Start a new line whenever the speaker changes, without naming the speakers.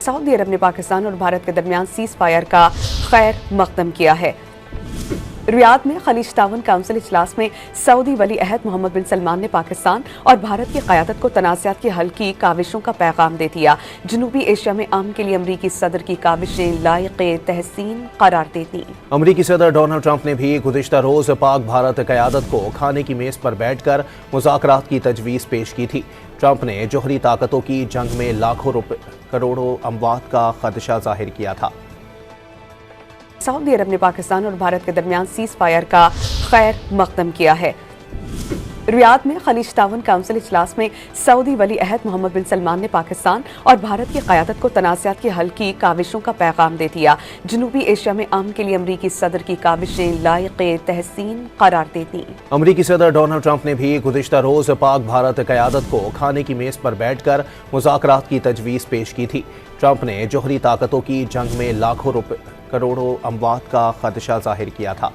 Saudi अरब ने पाकिस्तान और भारत के दरमियान सीज फायर का खैर मकदम किया है। रियाद में खलीज ताउन काउंसिल इजलास में सऊदी वली अहद मोहम्मद बिन सलमान ने पाकिस्तान और भारत की क़यादत को तनाज़ात के हल की काविशों का पैगाम दे दिया। जनूबी एशिया में अमन के लिए अमरीकी सदर की काविशें लायक़े तहसीन करार देती।
अमरीकी सदर डोनाल्ड ट्रंप ने भी गुज़िश्ता रोज़ पाक भारत क़यादत को खाने की मेज़ पर बैठकर मुज़ाकरात की तजवीज़ पेश की थी। ट्रंप ने जोहरी ताकतों की जंग में लाखों करोड़ों अमवात का खदशा जाहिर किया था।
सऊदी अरब ने पाकिस्तान और भारत के दरमियान सीज फायर का खैर मकदम किया है। रियाद में खलीज ताउन काउंसिल इजलास में सऊदी वली अहद मोहम्मद बिन सलमान ने पाकिस्तान और भारत की क़यादत को तनाज़ात के हल की काविशों का पैगाम दे दिया। जनूबी एशिया में अमन के लिए अमरीकी सदर की काविशें लायक़े तहसीन करार देती।
अमरीकी सदर डोनाल्ड ट्रंप ने भी गुज़िश्ता रोज़ पाक भारत क़यादत को खाने की मेज़ पर बैठकर मुज़ाकरात की तजवीज़ पेश की थी। ट्रंप ने जोहरी ताकतों की जंग में लाखों करोड़ों अमवात का खदशा जाहिर किया था।